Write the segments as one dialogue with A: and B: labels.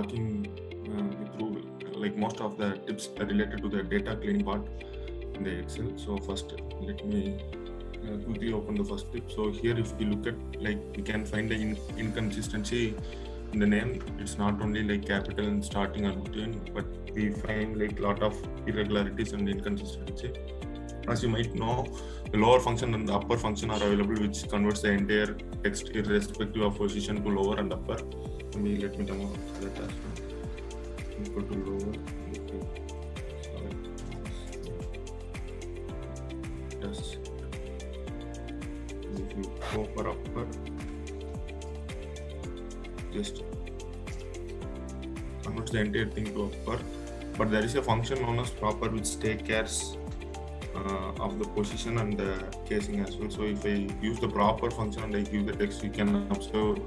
A: walking through like most of the tips related to the data cleaning part in the Excel. So first, let me quickly open the first tip. So here, if you look at, like, we can find the inconsistency in the name. It's not only like capital and starting or between, but we find like lot of irregularities and inconsistency. As you might know, the lower function and the upper function are available, which converts the entire text irrespective of position to lower and upper. Let me demo that as well. Equal to lower. Yes. If you go for upper, just converts the entire thing to upper. But there is a function known as proper which takes care of the position and the casing as well. So if I use the proper function and I give the text, you can observe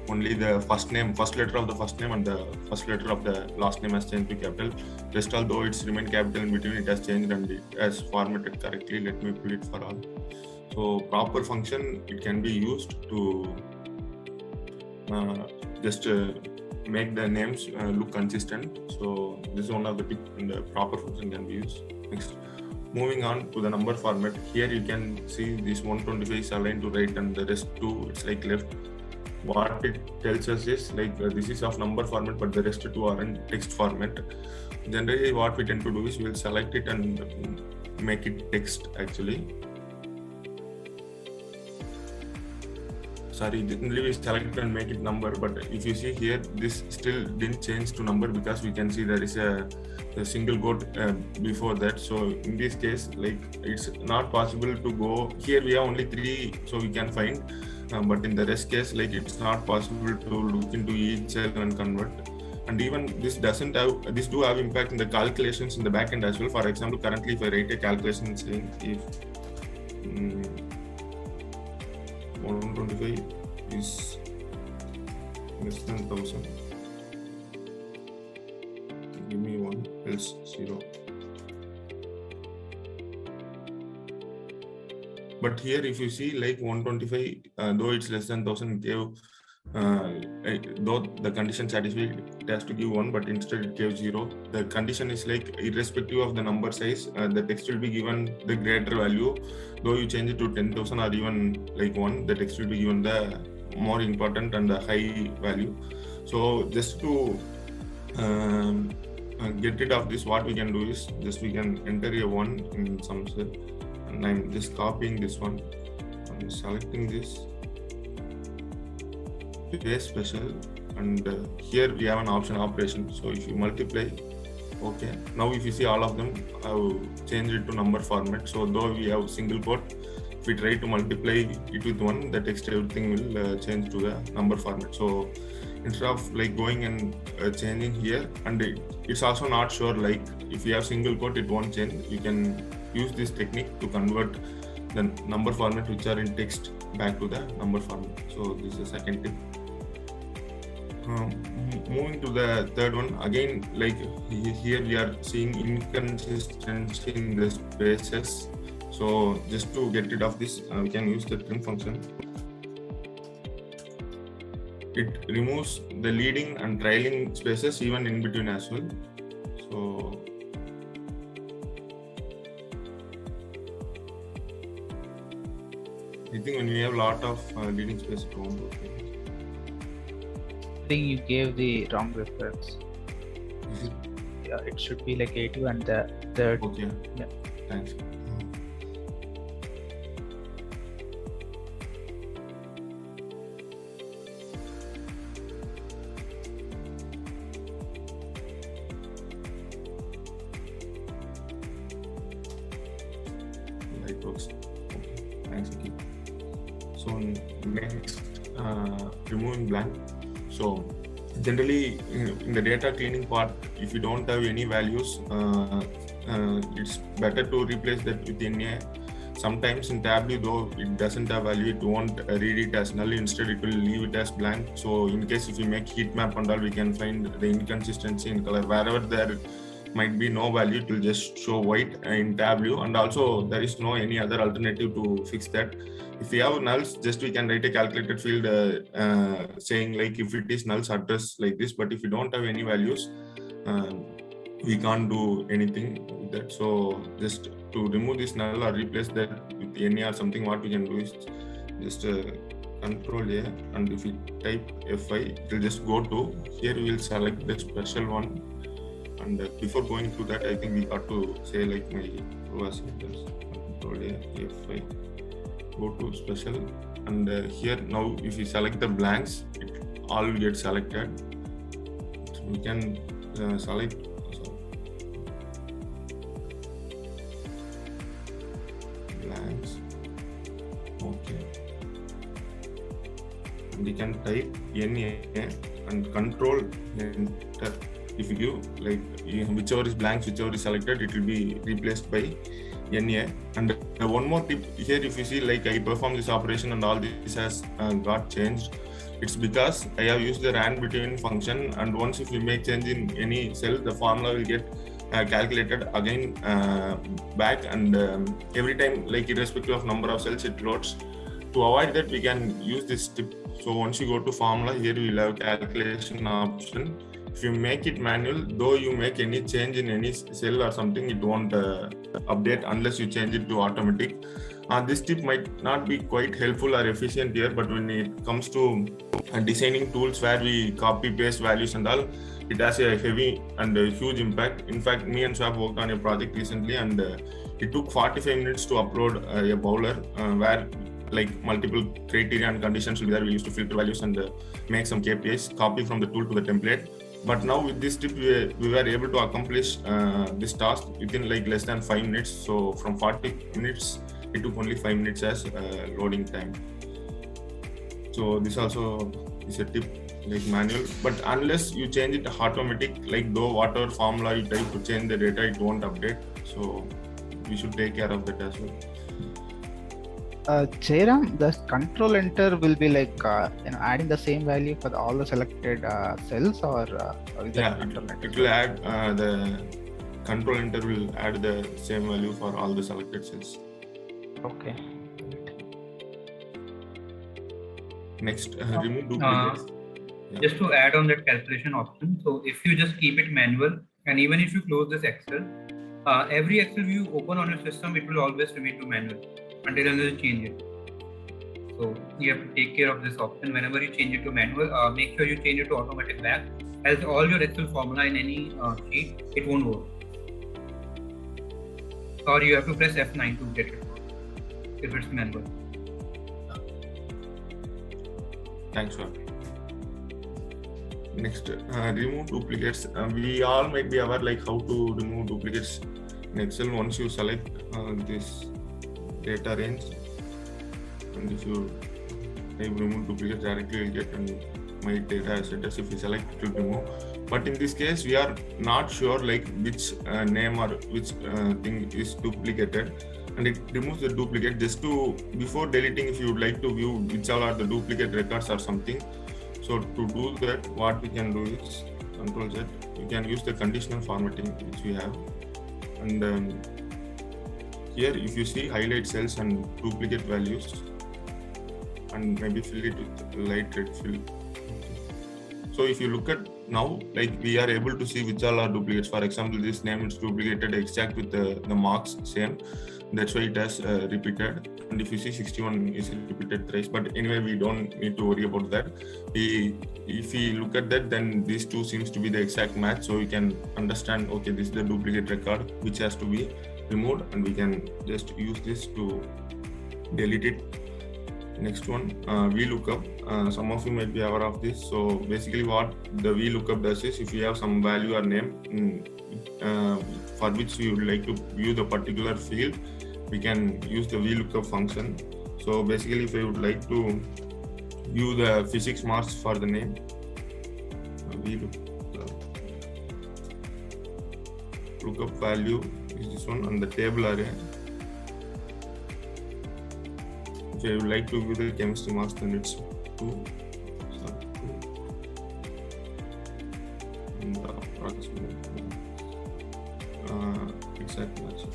A: only the first letter of the first name and the first letter of the last name has changed to capital. Rest, although it's remained capital in between, it has changed and it has formatted correctly. Let me put it for all. So proper function, it can be used to just make the names look consistent. So this is one of the tips, and the proper function can be used. Next, moving on to the number format. Here you can see this 125 is aligned to right and the rest 2 it's like left. What it tells us is like this is of number format, but the rest 2 are in text format. Generally, what we tend to do is we'll select it and make it text actually. Generally we select and make it number, but if you see here, this still didn't change to number because we can see there is a single quote before that. So in this case, like, it's not possible to go here. We have only 3, so we can find, but in the rest case, like, it's not possible to look into each cell and convert. And even this do have impact in the calculations in the backend as well. For example, currently if I write a calculation saying if 125 is less than 1000, give me 1 else 0. But here if you see, like, 125, though it's less than 1000, gave though the condition satisfied, it has to give 1, but instead it gave 0. The condition is like irrespective of the number size, the text will be given the greater value. Though you change it to 10,000 or even like 1, the text will be given the more important and the high value. So just to get rid of this, what we can do is just we can enter a 1 in some cell, and I'm just copying this one. I'm selecting this paste special, and here we have an option operation. So if you multiply, okay, now if you see all of them, I've changed it to number format. So though we have single quote, if we try to multiply it with 1, the text everything will change to the number format. So instead of like going and changing here, and it's also not sure, like if you have single quote it won't change, you can use this technique to convert the number format which are in text back to the number format. So this is the second tip. Moving to the third one, again, like here we are seeing inconsistency in the spaces. So just to get rid of this, we can use the trim function. It removes the leading and trailing spaces even in between as well. So I think when we have a lot of leading space, it won't work.
B: I think you gave the wrong reference. Yeah, it should be like A2 and the third.
A: Okay.
B: Yeah.
A: Thanks. It works. Okay. Thanks, Vicky. So next, removing blank. So generally in the data cleaning part, if you don't have any values, it's better to replace that with NA. Sometimes in Tableau, though it doesn't have value, it won't read it as null. Instead, it will leave it as blank. So in case if you make heat map and all, we can find the inconsistency in color. Wherever there might be no value, it will just show white in Tableau. And also there is no any other alternative to fix that. if we have nulls, just we can write a calculated field saying like if it is nulls address like this. But if you don't have any values, we can't do anything with that. So just to remove this null or replace that with any or something, what we can do is just Control A, and if we type F5, it will just go to here. We will select the special one, and before going to that, I think we got to say like my was Control A, F5, go to special, and here now if we select the blanks, it all will get selected. So we can select. Blanks. Okay. And we can type NA and Control Enter. If you give like whichever is blanks, whichever is selected, it will be replaced by NA. And one more tip here, if you see like I perform this operation and all this has got changed, it's because I have used the rand between function, and once if you make change in any cell, the formula will get calculated again back, and every time, like irrespective of number of cells, it loads. To avoid that, we can use this tip. So once you go to formula, here we will have calculation option. If you make it manual, though you make any change in any cell or something, it won't update unless you change it to automatic. This tip might not be quite helpful or efficient here, but when it comes to designing tools where we copy paste values and all, it has a heavy and a huge impact. In fact, me and Swap worked on a project recently, and it took 45 minutes to upload a bowler where like multiple criteria and conditions will be there. We used to filter values and make some KPIs, copy from the tool to the template. But now with this tip, we were able to accomplish this task within like less than 5 minutes. So from 40 minutes, it took only 5 minutes as loading time. So this also is a tip, like manual, but unless you change it automatic, like though whatever formula you try to change the data, it won't update. So we should take care of that as well.
B: Jairam, the Control Enter will be like adding the same value for all the selected cells, or is
A: yeah, it will add the Control Enter will add the same value for all the selected cells.
B: Okay.
A: Next, remove duplicates.
C: Just to add on that calculation option, so if you just keep it manual, and even if you close this Excel, every Excel view open on your system, it will always remain to manual until you change it. So you have to take care of this option. Whenever you change it to manual, make sure you change it to automatic back, else all your Excel formula in any sheet, it won't work. Or you have to press F9 to get it if it's manual.
A: Thanks, sir. Next, remove duplicates. We all might be aware like how to remove duplicates in Excel. Once you select this data range, and if you type remove duplicates directly, you'll get my data as if we select it to remove. But in this case, we are not sure like which name or which thing is duplicated, and it removes the duplicate. Just to before deleting, if you would like to view which all are the duplicate records or something. So to do that, what we can do is Control Z. We can use the conditional formatting which we have, and here if you see highlight cells and duplicate values, and maybe fill it with light red fill. So if you look at now, like we are able to see which all are duplicates. For example, this name is duplicated exact with the marks same. That's why it has repeated. And if you see 61 is repeated thrice, but anyway, we don't need to worry about that. If we look at that, then these two seems to be the exact match. So we can understand, okay, this is the duplicate record which has to be removed, and we can just use this to delete it. Next one, VLOOKUP. Some of you might be aware of this. So basically what the VLOOKUP does is, if you have some value or name for which we would like to view the particular field, we can use the VLOOKUP function. So basically if I would like to view the physics marks for the name, VLOOKUP value is this one on the table array. If I would like to view the chemistry marks, then it's 2. And the approximate exact match.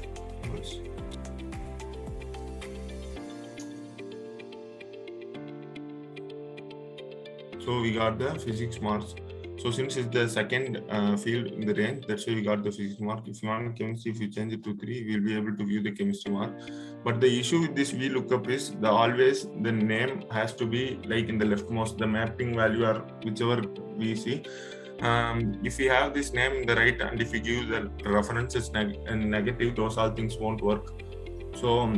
A: So we got the physics marks. So since it's the second field in the range, that's why we got the physics mark. If you want chemistry, if you change it to 3, we'll be able to view the chemistry mark. But the issue with this VLOOKUP is always the name has to be like in the leftmost, the mapping value or whichever we see. If we have this name in the right and if we give the references and negative, those all things won't work. So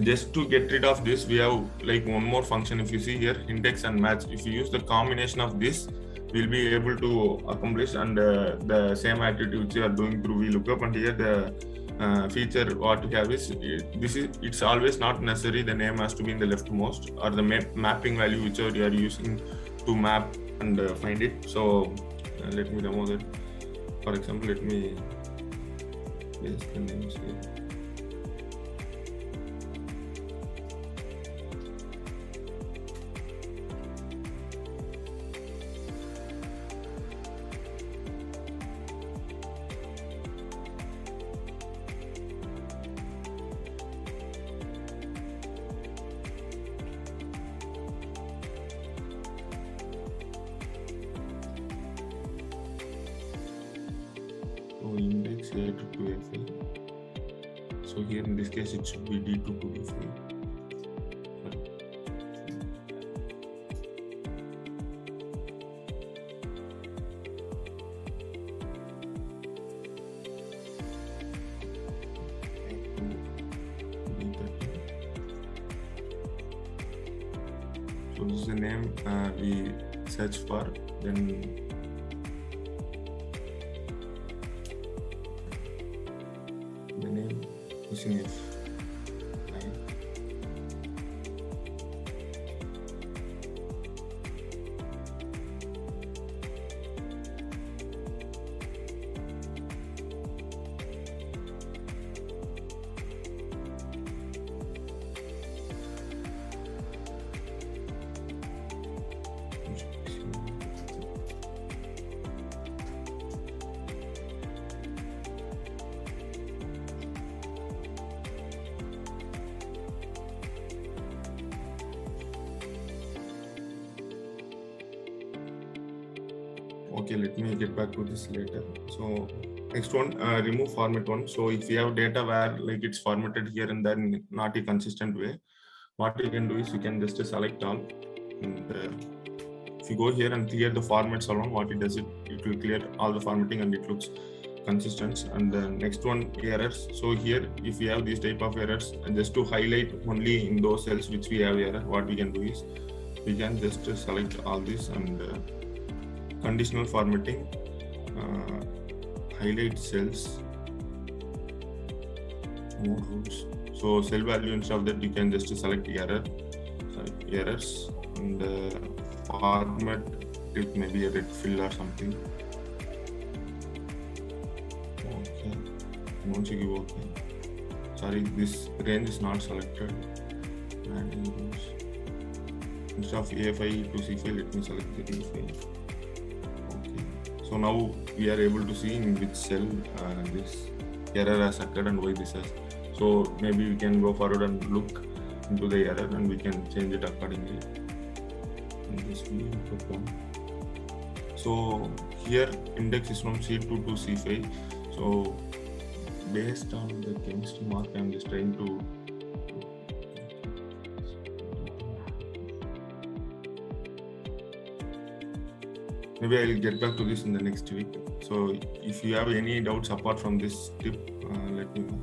A: just to get rid of this, we have like one more function. If you see here, index and match, if you use the combination of this, we'll be able to accomplish and the same activity which you are doing through VLOOKUP. And here the feature what we have is it's always not necessary the name has to be in the leftmost or the mapping value whichever you are using to map and find it. So let me remove that. For example, let me paste the names here. Index A to 2FA. So here in this case it should be D2 to D3. So this is the name we search for, then the name using F9. Okay, let me get back to this later. So next one, remove format one. So if you have data where like it's formatted here and then not a consistent way, what you can do is you can just select all. And if you go here and clear the formats alone, what it does, it will clear all the formatting and it looks consistent. And the next one, errors. So here, if you have these type of errors, and just to highlight only in those cells which we have error, what we can do is we can just select all this and conditional formatting, highlight cells, more rules. So cell value instead of that you can just select errors and format it maybe a red fill or something. Okay, once you give okay. Sorry, this range is not selected. And instead of A5 to C5, let me select the D5. So now we are able to see in which cell this error has occurred and why this has. So maybe we can go forward and look into the error and we can change it accordingly. And this one. So here index is from C2 to C5. So based on the chemistry mark, I'm just trying to maybe I'll get back to this in the next week. So if you have any doubts apart from this tip, let me know.